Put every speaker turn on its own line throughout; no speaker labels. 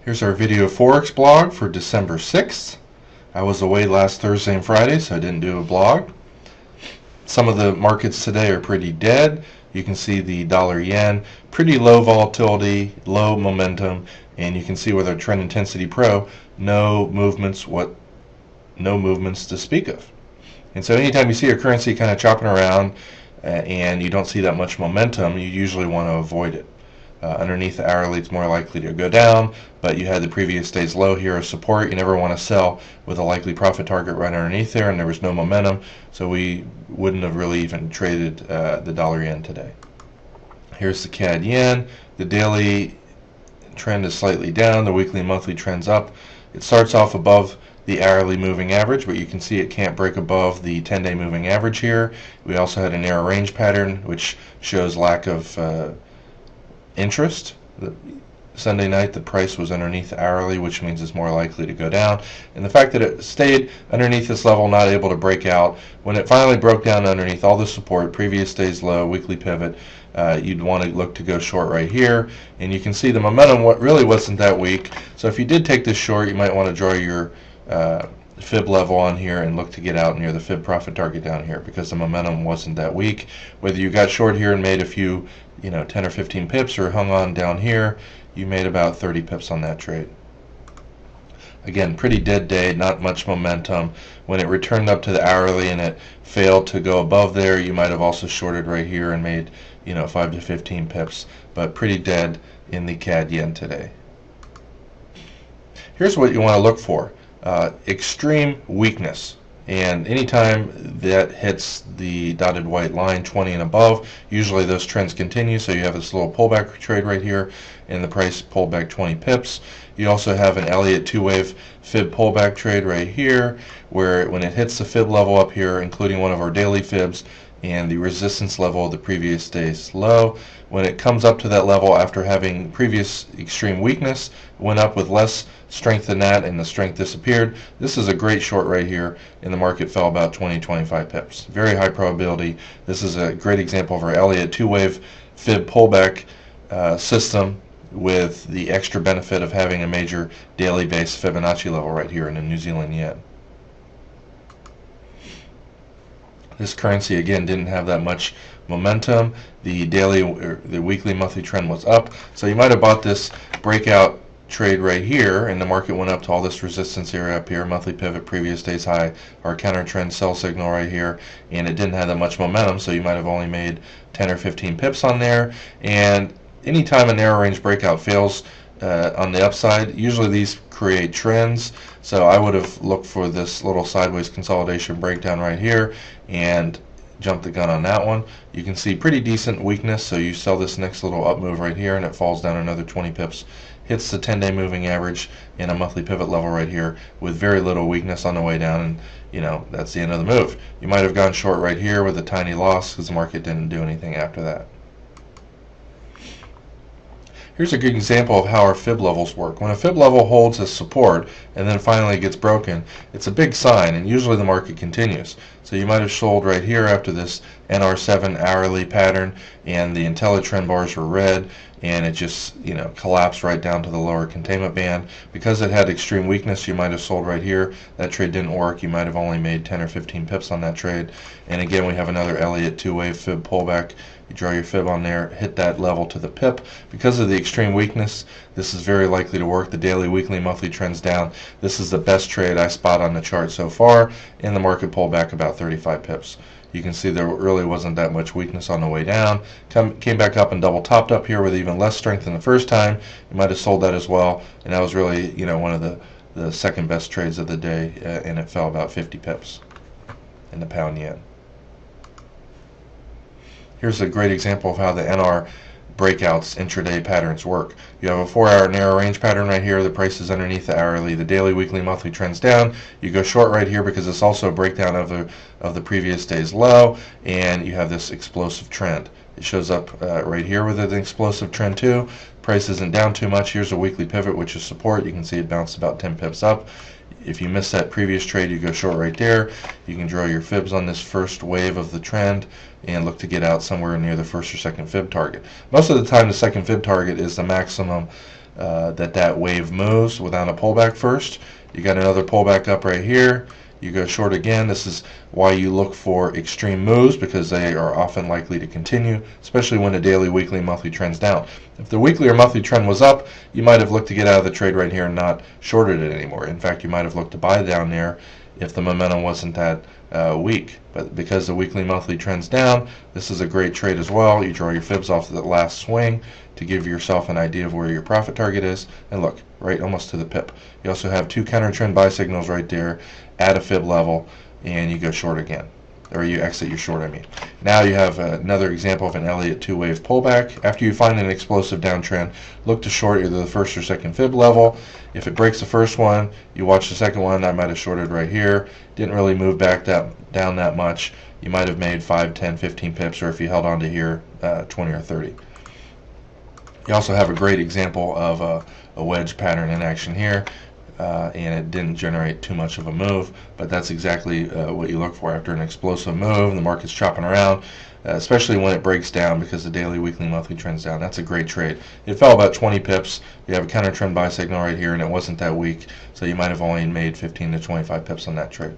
Here's our video Forex blog for December 6th. I was away last Thursday and Friday, so I didn't do a blog. Some of the markets today are pretty dead. You can see the dollar yen, pretty low volatility, low momentum, and you can see with our Trend Intensity Pro, no movements to speak of. And so anytime you see a currency kind of chopping around and you don't see that much momentum, you usually want to avoid it. Underneath the hourly, it's more likely to go down, but you had the previous day's low here as support. You never want to sell with a likely profit target right underneath there, and there was no momentum, so we wouldn't have really even traded the dollar yen today. Here's the CAD yen. The daily trend is slightly down. The weekly and monthly trend's up. It starts off above the hourly moving average, but you can see it can't break above the 10-day moving average here. We also had a narrow range pattern, which shows lack of interest. Sunday night the price was underneath the hourly, which means it's more likely to go down, and the fact that it stayed underneath this level, not able to break out, when it finally broke down underneath all the support, previous day's low, weekly pivot, you'd want to look to go short right here, and you can see the momentum really wasn't that weak. So if you did take this short, you might want to draw your fib level on here and look to get out near the fib profit target down here, because the momentum wasn't that weak. Whether you got short here and made a few 10 or 15 pips, or hung on down here, you made about 30 pips on that trade. Again, pretty dead day, not much momentum. When it returned up to the hourly and it failed to go above there, you might have also shorted right here and made 5 to 15 pips, but pretty dead in the CAD yen today. Here's what you want to look for. Extreme weakness, and anytime that hits the dotted white line 20 and above, usually those trends continue. So you have this little pullback trade right here, and the price pulled back 20 pips. You also have an Elliott two-wave fib pullback trade right here, where when it hits the fib level up here, including one of our daily fibs and the resistance level of the previous day's low, when it comes up to that level after having previous extreme weakness, went up with less strength than that, and the strength disappeared. This is a great short right here, and the market fell about 20-25 pips. Very high probability. This is a great example of our Elliott two-wave fib pullback system, with the extra benefit of having a major daily base Fibonacci level right here in the New Zealand yen. This currency again didn't have that much momentum. The weekly, monthly trend was up, so you might have bought this breakout trade right here, and the market went up to all this resistance area up here, monthly pivot, previous day's high, our counter trend sell signal right here, and it didn't have that much momentum, so you might have only made 10 or 15 pips on there. And anytime a narrow range breakout fails on the upside, usually these create trends, so I would have looked for this little sideways consolidation breakdown right here and jump the gun on that one. You can see pretty decent weakness, so you sell this next little up move right here and it falls down another 20 pips, hits the 10-day moving average and a monthly pivot level right here with very little weakness on the way down, and that's the end of the move. You might have gone short right here with a tiny loss because the market didn't do anything after that. Here's a good example of how our fib levels work. When a fib level holds as support and then finally gets broken, it's a big sign, and usually the market continues. So you might have sold right here after this NR7 hourly pattern, and the IntelliTrend bars were red, and it just collapsed right down to the lower containment band. Because it had extreme weakness, you might have sold right here. That trade didn't work. You might have only made 10 or 15 pips on that trade. And again, we have another Elliott two-wave fib pullback. You draw your fib on there, hit that level to the pip. Because of the extreme weakness, this is very likely to work. The daily, weekly, monthly trends down. This is the best trade I spot on the chart so far, and the market pulled back about 35 pips. You can see there really wasn't that much weakness on the way down. Came back up and double topped up here with even less strength than the first time. You might have sold that as well, and that was really one of the second best trades of the day, and it fell about 50 pips in the pound yen. Here's a great example of how the NR breakouts intraday patterns work. You have a 4-hour narrow range pattern right here. The price is underneath the hourly. The daily, weekly, monthly trends down. You go short right here because it's also a breakdown of the previous day's low, and you have this explosive trend. It shows up right here with an explosive trend too. Price isn't down too much. Here's a weekly pivot, which is support. You can see it bounced about 10 pips up. If you miss that previous trade, you go short right there. You can draw your fibs on this first wave of the trend and look to get out somewhere near the first or second fib target. Most of the time, the second fib target is the maximum that wave moves without a pullback first. You got another pullback up right here. You go short again. This is why you look for extreme moves, because they are often likely to continue, especially when the daily, weekly, monthly trend's down. If the weekly or monthly trend was up, you might have looked to get out of the trade right here and not shorted it anymore. In fact, you might have looked to buy down there if the momentum wasn't that weak. But because the weekly, monthly trend's down, this is a great trade as well. You draw your fibs off the last swing to give yourself an idea of where your profit target is. And look, right almost to the pip. You also have two counter trend buy signals right there at a fib level, and you go short again, or you exit your short, I mean. Now you have another example of an Elliott two-wave pullback. After you find an explosive downtrend, look to short either the first or second fib level. If it breaks the first one, you watch the second one. I might have shorted right here. Didn't really move back down that much. You might have made 5, 10, 15 pips, or if you held on to here, 20 or 30. You also have a great example of a wedge pattern in action here. And it didn't generate too much of a move, but that's exactly what you look for after an explosive move. The market's chopping around, especially when it breaks down because the daily, weekly, monthly trend's down. That's a great trade. It fell about 20 pips. You have a counter trend buy signal right here, and it wasn't that weak, so you might have only made 15 to 25 pips on that trade.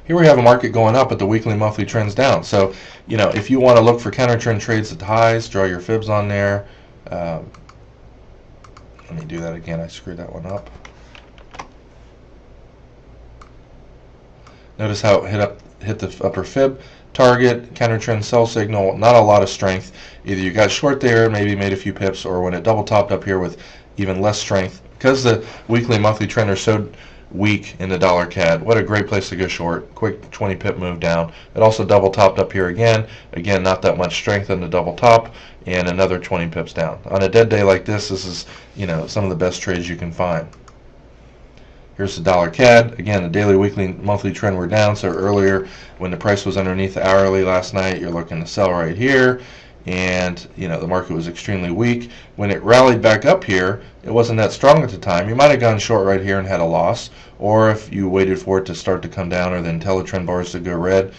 Here we have a market going up, but the weekly, monthly trend's down. So, you know, if you want to look for counter trend trades at the highs, draw your fibs on there. Let me do that again. I screwed that one up. Notice how it hit the upper fib target, counter trend sell signal, not a lot of strength. Either you got short there, maybe made a few pips, or when it double topped up here with even less strength. Because the weekly, monthly trend are so weak in the dollar CAD, what a great place to go short. Quick 20 pip move down. It also double topped up here again. Again, not that much strength in the double top, and another 20 pips down. On a dead day like this, this is, you know, some of the best trades you can find. Here's the dollar CAD. Again, the daily, weekly, monthly trend were down. So earlier, when the price was underneath the hourly last night, you're looking to sell right here. And, you know, the market was extremely weak. When it rallied back up here, it wasn't that strong at the time. You might have gone short right here and had a loss. Or if you waited for it to start to come down or the IntelliTrend bars to go red,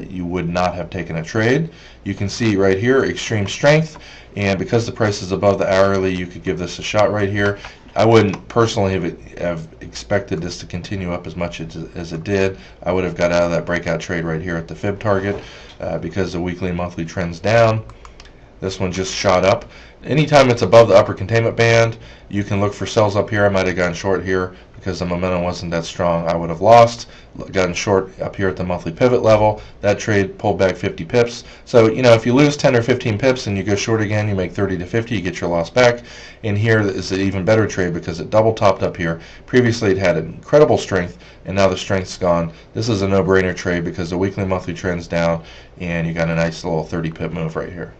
you would not have taken a trade. You can see right here extreme strength, and because the price is above the hourly, you could give this a shot right here. I wouldn't personally have expected this to continue up as much as it did. I would have got out of that breakout trade right here at the fib target because the weekly and monthly trend's down. This one just shot up. Anytime it's above the upper containment band, you can look for sells up here. I might have gone short here because the momentum wasn't that strong. I would have lost. Gotten short up here at the monthly pivot level. That trade pulled back 50 pips. So, you know, if you lose 10 or 15 pips and you go short again, you make 30 to 50, you get your loss back. And here is an even better trade because it double topped up here. Previously it had incredible strength, and now the strength's gone. This is a no-brainer trade because the weekly monthly trend's down, and you got a nice little 30 pip move right here.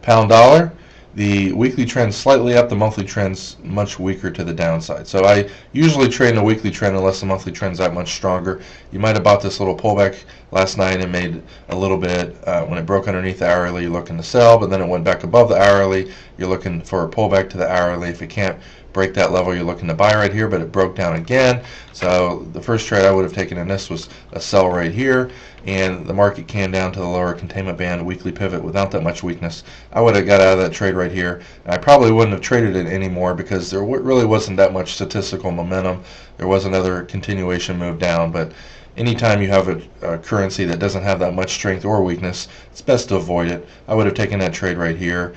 Pound dollar, the weekly trend slightly up, the monthly trend's much weaker to the downside. So I usually trade in a weekly trend unless the monthly trend's that much stronger. You might have bought this little pullback last night and made a little bit. When it broke underneath the hourly, you're looking to sell, but then it went back above the hourly. You're looking for a pullback to the hourly. If it can't break that level, you're looking to buy right here, but it broke down again. So the first trade I would have taken in this was a sell right here, and the market came down to the lower containment band, weekly pivot without that much weakness. I would have got out of that trade right here. And I probably wouldn't have traded it anymore because there really wasn't that much statistical momentum. There was another continuation move down, but anytime you have a currency that doesn't have that much strength or weakness, it's best to avoid it. I would have taken that trade right here.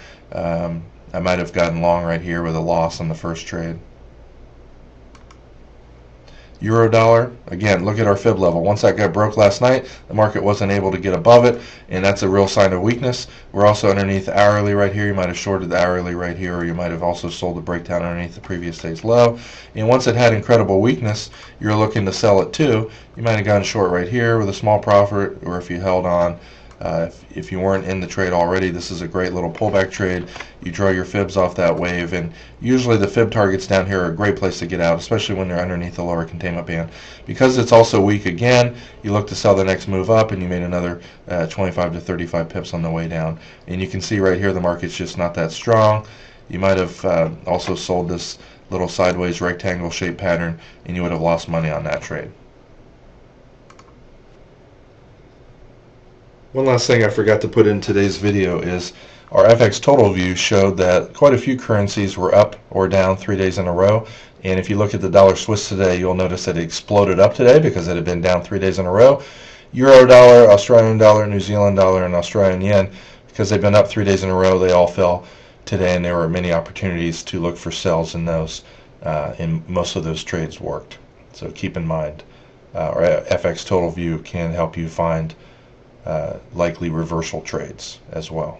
I might have gotten long right here with a loss on the first trade. Euro dollar, again, look at our fib level. Once that got broke last night, the market wasn't able to get above it, and that's a real sign of weakness. We're also underneath the hourly right here. You might have shorted the hourly right here, or you might have also sold the breakdown underneath the previous day's low. And once it had incredible weakness, you're looking to sell it too. You might have gone short right here with a small profit, or if you held on. If you weren't in the trade already, this is a great little pullback trade. You draw your fibs off that wave, and usually the fib targets down here are a great place to get out, especially when they're underneath the lower containment band. Because it's also weak again, you look to sell the next move up, and you made another 25 to 35 pips on the way down. And you can see right here the market's just not that strong. You might have also sold this little sideways rectangle shaped pattern, and you would have lost money on that trade. One last thing I forgot to put in today's video is our FX total view showed that quite a few currencies were up or down 3 days in a row. And if you look at the dollar Swiss today, you'll notice that it exploded up today because it had been down 3 days in a row. Euro dollar, Australian dollar, New Zealand dollar, and Australian yen, because they've been up 3 days in a row, they all fell today, and there were many opportunities to look for sells in those, and most of those trades worked. So keep in mind, our FX total view can help you find likely reversal trades as well.